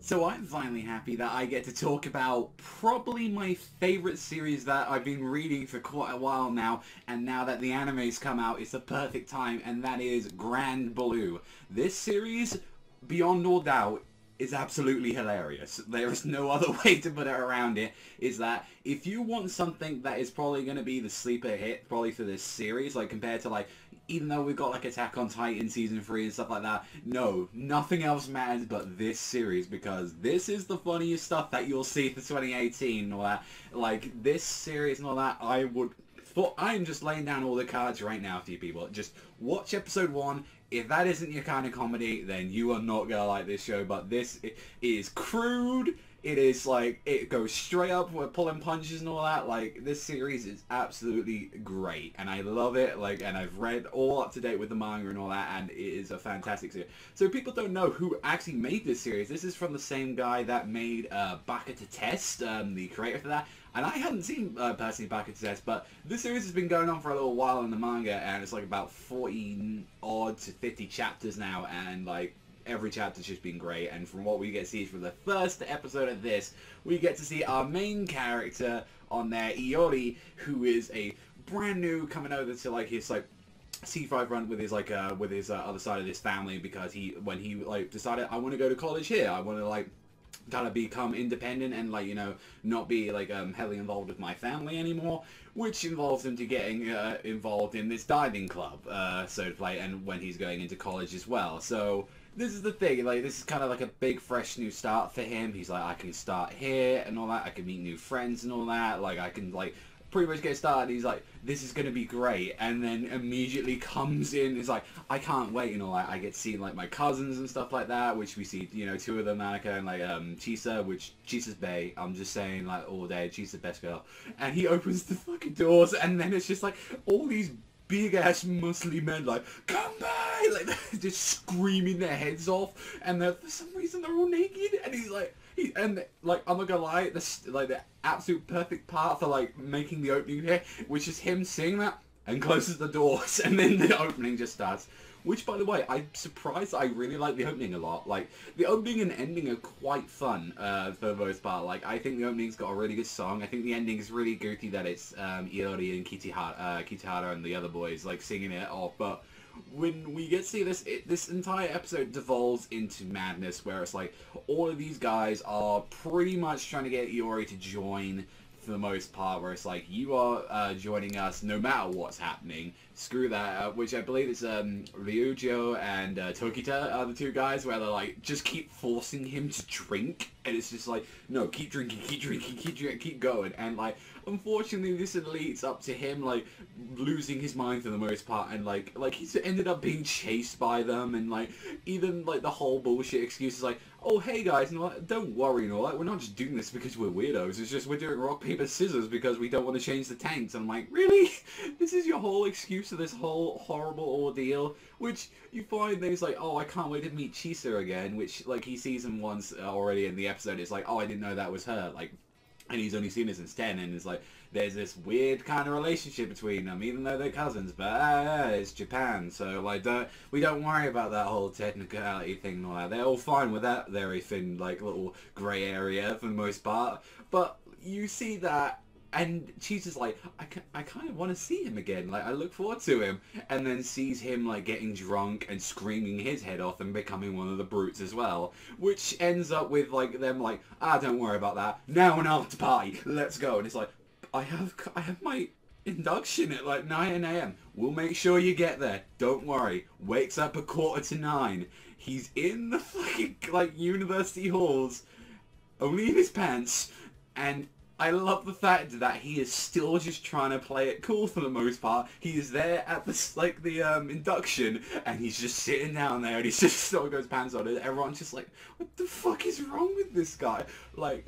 So I'm finally happy that I get to talk about probably my favorite series that I've been reading for quite a while now, and now that the anime's come out, it's the perfect time, and that is Grand Blue. This series, beyond all doubt, is absolutely hilarious. There is no other way to put it around it, is that if you want something that is probably going to be the sleeper hit probably for this series, like compared to like, even though we've got like Attack on Titan Season 3 and stuff like that, no, nothing else matters but this series, because this is the funniest stuff that you'll see for 2018 and all that. Like, this series and all that, I'm just laying down all the cards right now for you people. Just watch episode 1. If that isn't your kind of comedy, then you are not going to like this show. But this is crude. It is like, it goes straight up with pulling punches and all that. Like, this series is absolutely great. And I love it. Like, and I've read all up to date with the manga and all that. And it is a fantastic series. So people don't know who actually made this series. This is from the same guy that made Baka to Test, the creator for that. And I hadn't seen, personally, Baka to Test, but this series has been going on for a little while in the manga, and it's like about 40-odd to 50 chapters now, and like, every chapter's just been great. And from what we get to see from the first episode of this, we get to see our main character on there, Iori, who is a brand new coming over to like his like C5 run with his like other side of his family, because when he like decided, I want to go to college here, I want to like kind of become independent and like, you know, not be like heavily involved with my family anymore, which involves him to getting involved in this diving club, so to play, and when he's going into college as well. So this is the thing, like, this is kind of like a big fresh new start for him. He's like, I can start here and all that, I can meet new friends and all that, like I can like pretty much get started. He's like, this is gonna be great, and then immediately comes in, it's like, I can't wait and all that. I get to see like my cousins and stuff like that, which we see, you know, two of them, Annika and like Chisa, which Chisa's bae, I'm just saying, like, all day, Chisa's the best girl. And he opens the fucking doors, and then it's just like all these big ass muscly men like, come by, like they're just screaming their heads off, and for some reason they're all naked, and he's like, and like, I'm not gonna lie, this like the absolute perfect part for like making the opening here, which is him saying that and closes the doors, and then the opening just starts. Which, by the way, I'm surprised. I really like the opening a lot. Like, the opening and ending are quite fun, for the most part. Like, I think the opening's got a really good song. I think the ending is really goofy that it's Iori and Kitahara and the other boys, like, singing it off. But when we get to see this, this entire episode devolves into madness, where it's like, all of these guys are pretty much trying to get Iori to join, for the most part, where it's like, you are joining us no matter what's happening. Screw that, which I believe is Ryujo and Tokita are the two guys, where they're like, just keep forcing him to drink, and it's just like, no, keep drinking, keep going, and like, unfortunately this leads up to him like losing his mind for the most part, and like he's ended up being chased by them, and like, even like the whole bullshit excuse is like, oh hey guys, you know, don't worry, you know, like, we're not just doing this because we're weirdos, it's just we're doing rock paper scissors because we don't want to change the tanks. And I'm like, really? This is your whole excuse to this whole horrible ordeal? Which you find that he's like, oh, I can't wait to meet Chisa again, which like he sees him once already in the episode. It's like, oh, I didn't know that was her, like, and he's only seen her since 10, and it's like, there's this weird kind of relationship between them, even though they're cousins, but it's Japan, so like, we don't worry about that whole technicality thing and all that. They're all fine with that very thin, like, little grey area for the most part. But you see that, and she's just like, I kind of want to see him again, like, I look forward to him, and then sees him like getting drunk and screaming his head off and becoming one of the brutes as well, which ends up with like them like, don't worry about that, now an after party, let's go. And it's like, I have my induction at like 9 AM. We'll make sure you get there. Don't worry. Wakes up at 9:15. He's in the fucking like university halls, only in his pants, and I love the fact that he is still just trying to play it cool for the most part. He is there at the induction, and he's just sitting down there, and he's just still got his pants on, and everyone's just like, what the fuck is wrong with this guy? Like,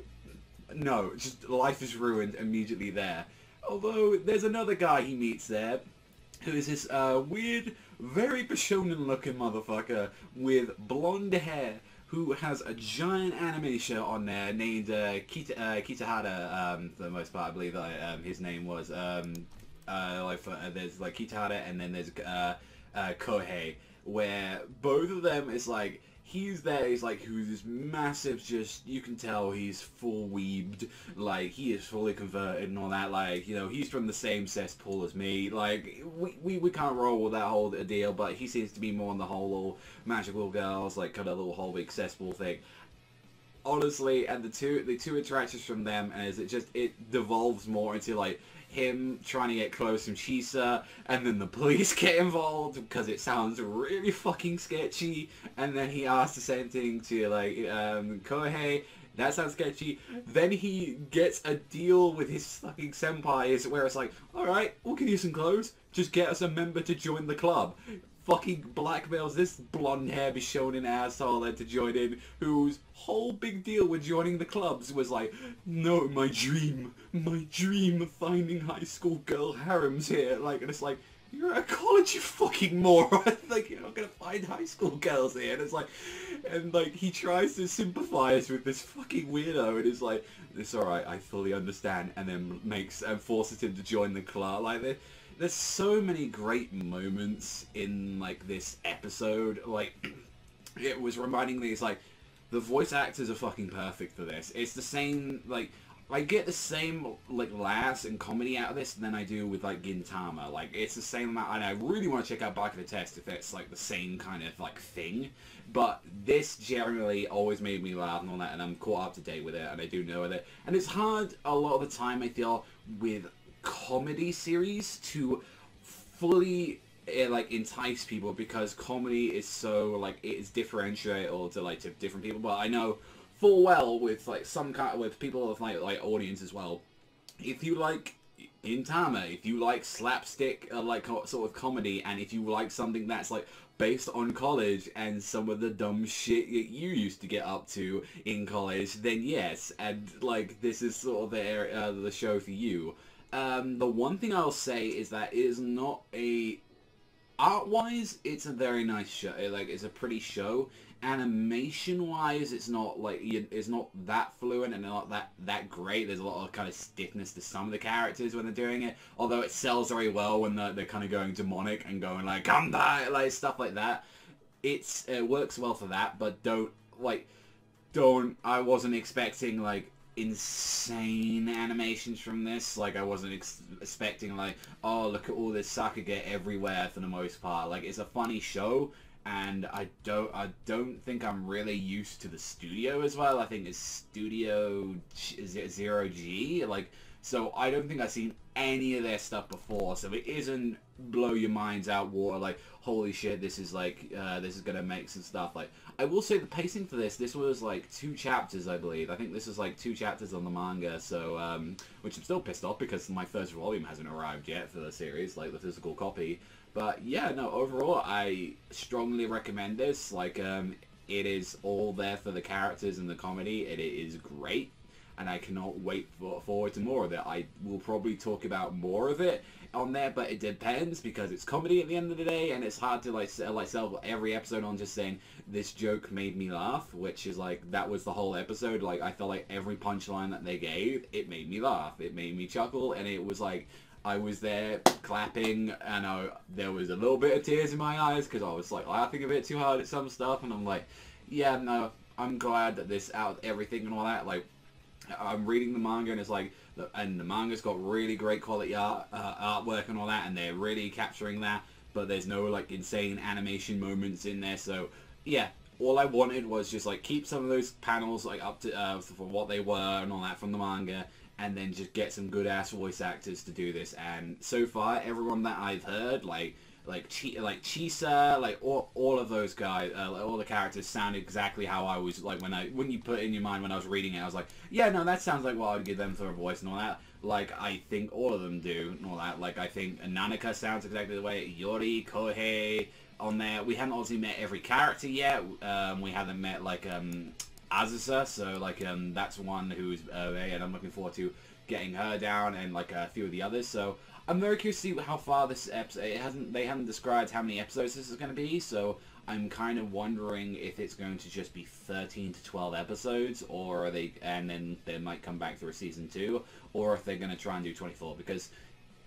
no, just life is ruined immediately there. Although, there's another guy he meets there, who is this weird, very Bishonen looking motherfucker with blonde hair, who has a giant anime shirt on there named Kitahara, for the most part. I believe his name was. There's like Kitahara, and then there's Kohei, where both of them is like, he's there, he's like, who's this massive, just, you can tell he's full weebed, like, he is fully converted and all that, like, you know, he's from the same cesspool as me, like, we can't roll with that whole deal, but he seems to be more on the whole little magical girls, like, kind of little whole big cesspool thing. Honestly, and the two interactions from them, as it devolves more into, like, him trying to get close from Chisa, and then the police get involved because it sounds really fucking sketchy, and then he asks the same thing to, like, Kohei, that sounds sketchy. Then he gets a deal with his fucking senpais where it's like, alright, we'll give you some clothes, just get us a member to join the club. Fucking blackmails this blonde hair Bishonen asshole to join in, whose whole big deal with joining the clubs was like, no, my dream of finding high school girl harems here, like, and it's like, you're at a college, you fucking moron, like, you're not gonna find high school girls here, and it's like, and like, he tries to sympathize with this fucking weirdo, and is like, it's alright, I fully understand, and then forces him to join the club, like, there's so many great moments in, like, this episode, like, it was reminding me, it's like, the voice actors are fucking perfect for this. It's the same, like, I get the same, like, laughs and comedy out of this than I do with, like, Gintama. Like, it's the same amount, and I really want to check out Baka the Test if it's, like, the same kind of, like, thing. But this generally always made me laugh and all that, and I'm caught up to date with it, and I do know with it. And it's hard a lot of the time, I feel, with comedy series to fully like entice people, because comedy is so, like, it is differentiated to, like, to different people. But I know full well with, like, some kind with people of like audience as well, if you like Gintama, if you like slapstick like sort of comedy, and if you like something that's like based on college and some of the dumb shit that you used to get up to in college, then yes, and like this is sort of the show for you. The one thing I'll say is that it is not a... Art-wise, it's a very nice show. Like, it's a pretty show. Animation-wise, it's not, like, it's not that fluent and not that great. There's a lot of kind of stiffness to some of the characters when they're doing it. Although it sells very well when they're kind of going demonic and going, like, come back, like, stuff like that. It works well for that, but I wasn't expecting, like, insane animations from this. Like, I wasn't expecting, like, oh, look at all this Sakuga everywhere for the most part. Like, it's a funny show, and I don't think I'm really used to the studio as well. I think it's Studio Zero G, like, so I don't think I've seen any of their stuff before, so it isn't blow your minds out water, like, holy shit, this is like, this is gonna make some stuff. Like, I will say the pacing for this was like 2 chapters, I believe. I think this is like 2 chapters on the manga, so, which I'm still pissed off because my first volume hasn't arrived yet for the series, like the physical copy. But yeah, no, overall, I strongly recommend this. Like, it is all there for the characters and the comedy. It is great, and I cannot wait forward to more of it. I will probably talk about more of it on there, but it depends, because it's comedy at the end of the day, and it's hard to like sell every episode on just saying this joke made me laugh, which is like, that was the whole episode. Like, I felt like every punchline that they gave, it made me laugh, it made me chuckle, and it was like, I was there clapping, and there was a little bit of tears in my eyes because I was like laughing a bit too hard at some stuff, and I'm like, yeah, no, I'm glad that this out everything and all that. Like, I'm reading the manga, and it's like, and the manga's got really great quality artwork and all that, and they're really capturing that, but there's no like insane animation moments in there. So yeah, all I wanted was just like keep some of those panels like up to for what they were and all that from the manga, and then just get some good ass voice actors to do this. And so far, everyone that I've heard, like Chisa, like all of those guys, like all the characters sound exactly how I was like when you put it in your mind when I was reading it. I was like, yeah, no, that sounds like what I'd give them for a voice and all that. Like, I think all of them do and all that. Like, I think Nanaka sounds exactly the way. Yori, Kohei on there. We haven't obviously met every character yet. We haven't met like Azusa, so like that's one who's and I'm looking forward to getting her down, and like a few of the others. So I'm very curious to see how far this episode, they haven't described how many episodes this is going to be, so I'm kind of wondering if it's going to just be 13 to 12 episodes, or and then they might come back for a season 2, or if they're going to try and do 24, because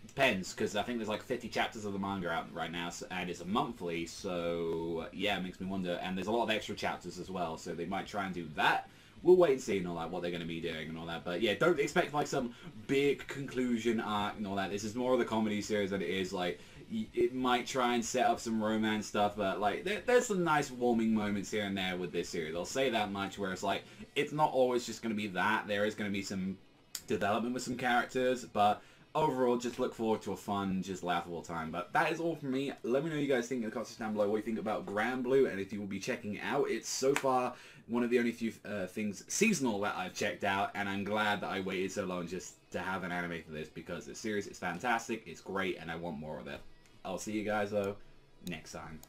Depends, because I think there's like 50 chapters of the manga out right now, so, and it's a monthly, so yeah, it makes me wonder. And there's a lot of extra chapters as well, so they might try and do that. We'll wait and see and all that, what they're going to be doing and all that. But yeah, don't expect like some big conclusion arc and all that. This is more of the comedy series than it is like, it might try and set up some romance stuff, but like there's some nice warming moments here and there with this series. I'll say that much, where it's like, it's not always just going to be that. There is going to be some development with some characters, but overall, just look forward to a fun, just laughable time. But that is all from me. Let me know what you guys think in the comments down below, what you think about Granblue, and if you will be checking it out. It's so far one of the only few things seasonal that I've checked out, and I'm glad that I waited so long just to have an anime for this, because the series is fantastic, it's great, and I want more of it. I'll see you guys, though, next time.